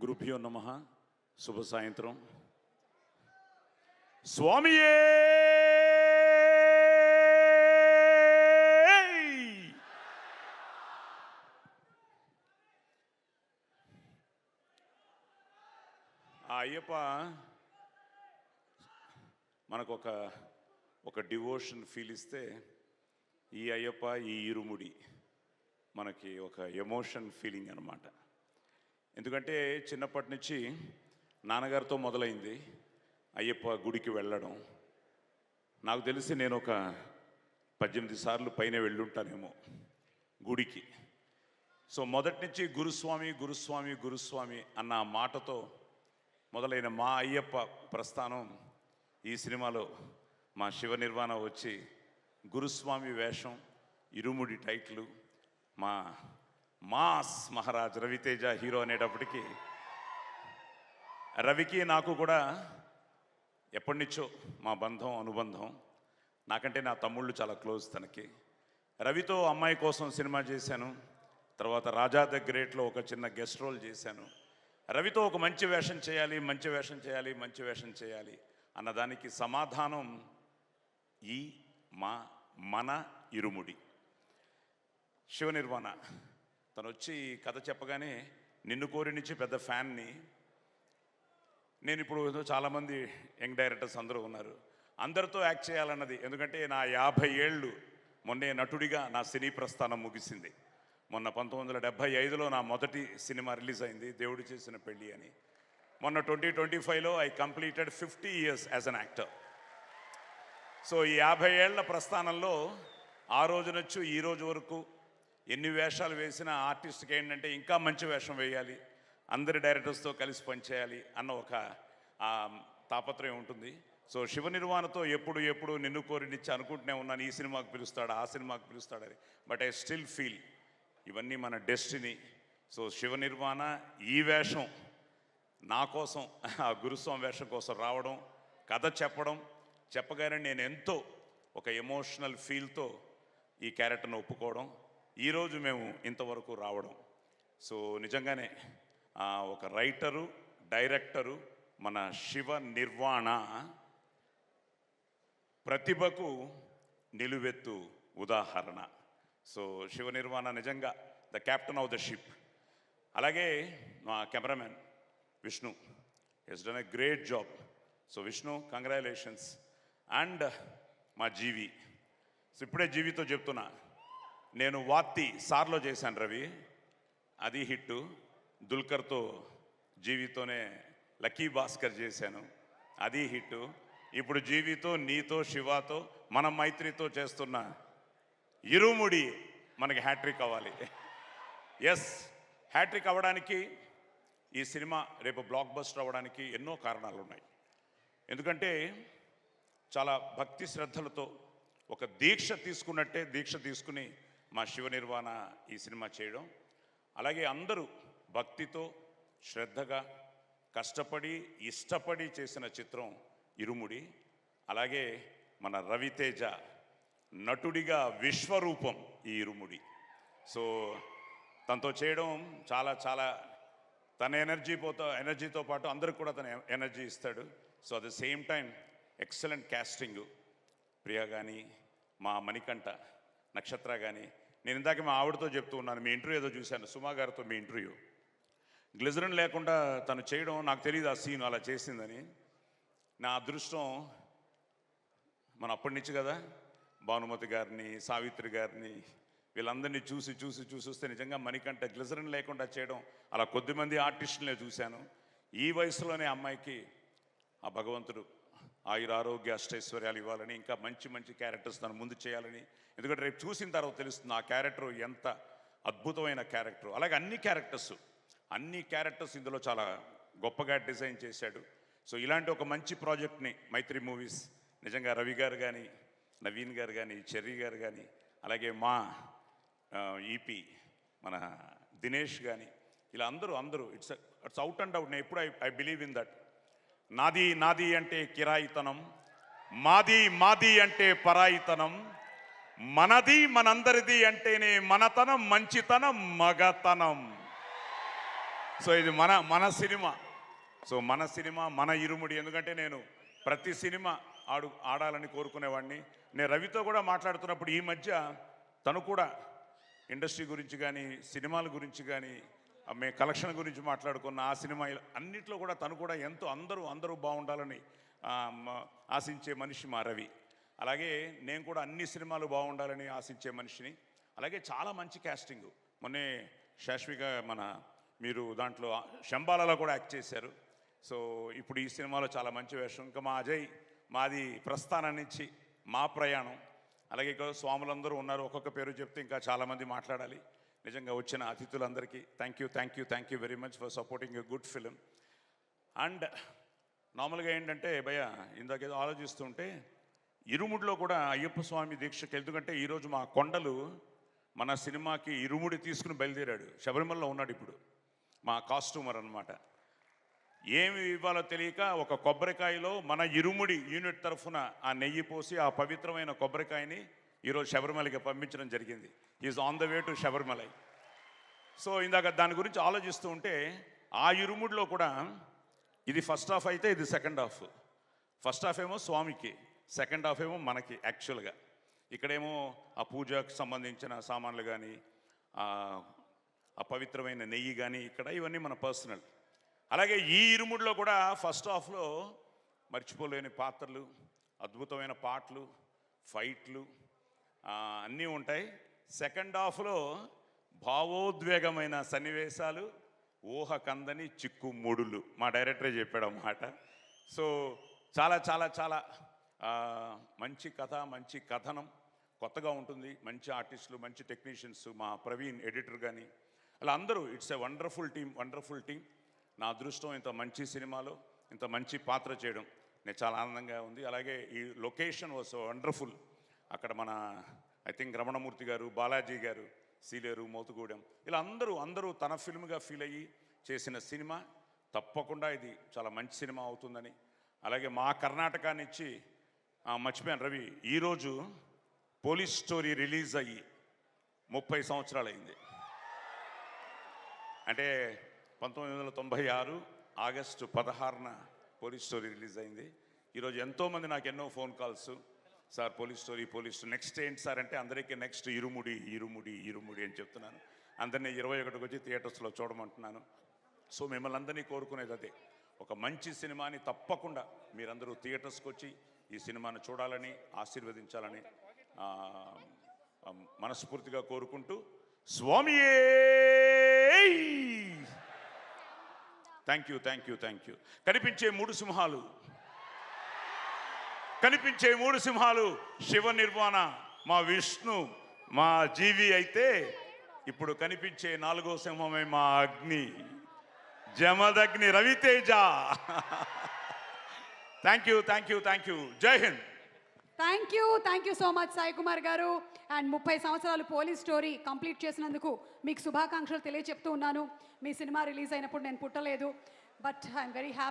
గురుభ్యో నమః. శుభ సాయంత్రం. స్వామియే ఆ అయ్యప్ప మనకు ఒక డివోషన్ ఫీల్ ఇస్తే, ఈ అయ్యప్ప ఈ ఇరుముడి మనకి ఒక ఎమోషన్ ఫీలింగ్ అన్నమాట. ఎందుకంటే చిన్నప్పటి నుంచి నాన్నగారితో మొదలైంది అయ్యప్ప గుడికి వెళ్ళడం. నాకు తెలిసి నేను ఒక 18 సార్లు పైన వెళ్ళుంటానేమో గుడికి. సో మొదటి నుంచి గురుస్వామి గురుస్వామి గురుస్వామి అన్న మాటతో మొదలైన మా అయ్యప్ప ప్రస్థానం ఈ సినిమాలో మా శివ నిర్వాణ వచ్చి గురుస్వామి వేషం, ఇరుముడి టైటిల్, మా మాస్ మహారాజ్ రవితేజ హీరో అనేటప్పటికీ రవికి నాకు కూడా ఎప్పటి నుంచో మా బంధం అనుబంధం. నాకంటే నా తమ్ముళ్ళు చాలా క్లోజ్ తనకి. రవితో అమ్మాయి కోసం సినిమా చేశాను. తర్వాత రాజా ద గ్రేట్లో ఒక చిన్న గెస్ట్ రోల్ చేశాను. రవితో ఒక మంచి వేషం చేయాలి, మంచి వేషం చేయాలి, మంచి వేషం చేయాలి అన్నదానికి సమాధానం ఈ మన ఇరుముడి. శివ నిర్వాణ తను వచ్చి కథ చెప్పగానే నిన్ను కోరి నుంచి పెద్ద ఫ్యాన్ని. నేను ఇప్పుడు చాలామంది యంగ్ డైరెక్టర్స్ అందరూ ఉన్నారు, అందరితో యాక్ట్ చేయాలన్నది. ఎందుకంటే నా 50 ఏళ్ళు మొన్నే నటుడిగా నా సినీ ప్రస్థానం ముగిసింది. మొన్న 1975లో నా మొదటి సినిమా రిలీజ్ అయింది, దేవుడు చేసిన పెళ్ళి అని. మొన్న 2025లో I completed 50 years as an actor. So ఈ 50 ఏళ్ల ప్రస్థానంలో ఆ రోజు నుంచి ఈ రోజు వరకు ఎన్ని వేషాలు వేసినా ఆర్టిస్ట్కి ఏంటంటే ఇంకా మంచి వేషం వేయాలి, అందరి డైరెక్టర్స్తో కలిసి పనిచేయాలి అన్న ఒక తాపత్రయం ఉంటుంది. సో శివ నిర్వాణతో ఎప్పుడు నిన్ను కోరినిచ్చి అనుకుంటూనే ఉన్నాను, ఈ సినిమాకు పిలుస్తాడు, ఆ సినిమాకు పిలుస్తాడని. బట్ ఐ స్టిల్ ఫీల్ ఇవన్నీ మన డెస్టినీ. సో శివ నిర్వాణ ఈ వేషం నా కోసం, ఆ గురుస్వామి వేషం కోసం రావడం, కథ చెప్పగానే నేను ఎంతో ఒక ఎమోషనల్ ఫీల్తో ఈ క్యారెక్టర్ను ఒప్పుకోవడం, ఈరోజు మేము ఇంతవరకు రావడం. సో నిజంగానే ఒక రైటరు, డైరెక్టరు మన శివ నిర్వాణ ప్రతిభకు నిలువెత్తు ఉదాహరణ. సో శివ నిర్వాణ నిజంగా the captain of the ship. అలాగే మా cameraman Vishnu he's done a great job. So Vishnu, congratulations. And మా జీవి. సో ఇప్పుడే జీవితో చెప్తున్నా, నేను వాత్తి సార్లో చేశాను రవి, అది హిట్టు. దుల్కర్తో జీవితోనే లక్కీ భాస్కర్ చేశాను, అది హిట్టు. ఇప్పుడు జీవితో, నీతో, శివాతో, మన మైత్రితో చేస్తున్న ఇరుముడి మనకి హ్యాట్రిక్ అవ్వాలి. ఎస్, హ్యాట్రిక్ అవ్వడానికి ఈ సినిమా రేపు బ్లాక్ బస్టర్ అవ్వడానికి ఎన్నో కారణాలు ఉన్నాయి. ఎందుకంటే చాలా భక్తి శ్రద్ధలతో ఒక దీక్ష తీసుకున్నట్టే దీక్ష తీసుకుని మా శివ నిర్వాణ ఈ సినిమా చేయడం. అలాగే అందరూ భక్తితో శ్రద్ధగా కష్టపడి ఇష్టపడి చేసిన చిత్రం ఇరుముడి. అలాగే మన రవితేజ నటుడిగా విశ్వరూపం ఈ ఇరుముడి. సో తనతో చేయడం చాలా తన ఎనర్జీతో పాటు అందరికి కూడా తన ఎనర్జీ ఇస్తాడు. So at the same time excellent casting. Priya కానీ, మా మణికంఠ, నక్షత్ర కానీ. నేను ఇందాక మా ఆవిడతో చెప్తూ ఉన్నాను, మీ ఇంటర్వ్యూ ఏదో చూశాను, సుమా గారితో మీ ఇంటర్వ్యూ. గ్లిజరిన్ లేకుండా తను చేయడం నాకు తెలియదు, ఆ సీన్ అలా చేసిందని. నా అదృష్టం మన అప్పటి నుంచి కదా, భానుమతి గారిని, సావిత్రి గారిని, వీళ్ళందరినీ చూసి వస్తే నిజంగా మణికంఠ గ్లిజరిన్ లేకుండా చేయడం, అలా కొద్దిమంది ఆర్టిస్టులనే చూశాను. ఈ వయసులోనే అమ్మాయికి ఆ భగవంతుడు ఆయురారోగ్య అష్టైశ్వర్యాలు ఇవ్వాలని, ఇంకా మంచి క్యారెక్టర్స్ తను ముందు చేయాలని. ఎందుకంటే రేపు చూసిన తర్వాత తెలుస్తుంది ఆ క్యారెక్టర్ ఎంత అద్భుతమైన క్యారెక్టర్. అలాగే అన్ని క్యారెక్టర్స్ ఇందులో చాలా గొప్పగా డిజైన్ చేశాడు. సో ఇలాంటి ఒక మంచి ప్రాజెక్ట్ని మైత్రి మూవీస్ నిజంగా రవి గారు కానీ, నవీన్ గారు కానీ, చెర్రీ గారు కానీ, అలాగే మా ఈపీ మన దినేష్ కానీ, ఇలా అందరూ ఇట్స్ అవుట్ అండ్ అవుట్. నేను ఎప్పుడు ఐ బిలీవ్ ఇన్ దట్. నాది అంటే కిరాయితనం, మాది అంటే పరాయితనం, మనది మనందరిది అంటేనే మనతనం, మంచితనం, మగతనం. సో ఇది మన మన సినిమా. సో మన సినిమా మన ఇరుముడి. ఎందుకంటే నేను ప్రతి సినిమా ఆడాలని కోరుకునేవాడిని. నేను రవితో కూడా మాట్లాడుతున్నప్పుడు ఈ మధ్య తను కూడా ఇండస్ట్రీ గురించి కానీ సినిమాల గురించి కానీ మే కలెక్షన్ గురించి మాట్లాడుకున్న ఆ సినిమా అన్నిట్లో కూడా తను కూడా ఎంతో అందరూ బాగుండాలని ఆశించే మనిషి మా రవి. అలాగే నేను కూడా అన్ని సినిమాలు బాగుండాలని ఆశించే మనిషిని. అలాగే చాలా మంచి క్యాస్టింగ్. మొన్నే శాశ్విక మీరు దాంట్లో శంబాలలో కూడా యాక్ట్ చేశారు. సో ఇప్పుడు ఈ సినిమాలో చాలా మంచి వేషం. ఇంకా మా అజయ్ మాది ప్రస్థానం నుంచి మా ప్రయాణం. అలాగే ఇక్కడ స్వాములందరూ ఉన్నారు. ఒక్కొక్క పేరు చెప్తే ఇంకా చాలామంది మాట్లాడాలి. నిజంగా వచ్చిన అతిథులందరికీ thank you very much for supporting a good film. And నార్మల్గా ఏంటంటే భయ్య ఇందాకేదో ఆలోచిస్తుంటే ఇరుముడిలో కూడా అయ్యప్ప స్వామి దీక్షకి, ఎందుకంటే ఈరోజు మా కొండలు మన సినిమాకి ఇరుముడి తీసుకుని బయలుదేరాడు. శబరిమలలో ఉన్నాడు ఇప్పుడు మా కాస్ట్యూమర్ అనమాట. ఏమి ఇవ్వాలో తెలియక ఒక కొబ్బరికాయలో మన ఇరుముడి యూనిట్ తరఫున ఆ నెయ్యి పోసి ఆ పవిత్రమైన కొబ్బరికాయని ఈరోజు శబరిమలకి పంపించడం జరిగింది. Is on the way to Sabarimalai. So ఇందాక దాని గురించి ఆలోచిస్తూ ఉంటే ఆ ఇరుముడిలో కూడా ఇది ఫస్ట్ హాఫ్ అయితే ఇది సెకండ్ హాఫ్. ఫస్ట్ హాఫ్ ఏమో స్వామికి, సెకండ్ హాఫ్ ఏమో మనకి. యాక్చువల్గా ఇక్కడేమో ఆ పూజకు సంబంధించిన సామాన్లు కానీ ఆ పవిత్రమైన నెయ్యి కానీ ఇక్కడ ఇవన్నీ మన పర్సనల్. అలాగే ఈ ఇరుముడిలో కూడా ఫస్ట్ హాఫ్లో మర్చిపోలేని పాత్రలు, అద్భుతమైన పాటలు, ఫైట్లు అన్నీ ఉంటాయి. సెకండ్ హాఫ్లో భావోద్వేగమైన సన్నివేశాలు, ఊహ కందని చిక్కుముడులు. మా డైరెక్టరే చెప్పాడు అన్నమాట. సో చాలా చాలా చాలా మంచి కథ, మంచి కథనం, కొత్తగా ఉంటుంది. మంచి ఆర్టిస్టులు, మంచి టెక్నీషియన్స్, మా ప్రవీణ్ ఎడిటర్ కానీ అలా అందరూ. It's a wonderful team. నా అదృష్టం ఇంత మంచి సినిమాలో ఇంత మంచి పాత్ర చేయడం నేను చాలా ఆనందంగా ఉంది. అలాగే ఈ లొకేషన్ వాజ్ వండర్ఫుల్. అక్కడ మన ఐ థింక్ రమణమూర్తి గారు, బాలాజీ గారు, సీలేరు, మోతుగూడెం ఇలా అందరూ తన ఫిల్మ్గా ఫీల్ అయ్యి చేసిన సినిమా. తప్పకుండా ఇది చాలా మంచి సినిమా అవుతుందని. అలాగే మా కర్ణాటక నుంచి మర్చిపోయాను రవి, ఈరోజు పోలీస్ స్టోరీ రిలీజ్ అయ్యి 30 సంవత్సరాలు అయింది. అంటే 1996 ఆగస్టు 16న పోలీస్ స్టోరీ రిలీజ్ అయింది. ఈరోజు ఎంతోమంది నాకు ఎన్నో phone calls, sir police story next ఏంటి సార్ అంటే అందరికీ నెక్స్ట్ ఇరుముడి అని చెప్తున్నాను. అందరినీ 21కి వచ్చి థియేటర్స్లో చూడమంటున్నాను. సో మిమ్మల్ని అందరినీ కోరుకునేది అదే, ఒక మంచి సినిమాని తప్పకుండా మీరందరూ థియేటర్స్కి వచ్చి ఈ సినిమాను చూడాలని, ఆశీర్వదించాలని మనస్ఫూర్తిగా కోరుకుంటూ స్వామియే థ్యాంక్ యూ. కనిపించే మూడు సింహాలు శివ నిర్వాణ, మా విష్ణు, మా జీవి అయితే ఇప్పుడు కనిపించే 4వ సింహమే మా అగ్ని, జమదగ్ని రవితేజ. Thank you. జై Hind. Thank you so much Sai Kumar garu. And 30 సంవత్సరాలు పోలీస్ స్టోరీ కంప్లీట్ చేసినందుకు మీకు శుభాకాంక్షలు తెలియజెప్తూ ఉన్నాను. మీ సినిమా రిలీజ్ అయినప్పుడు నేను పుట్టలేదు, బట్ ఐఎమ్ వెరీ హ్యాపీ.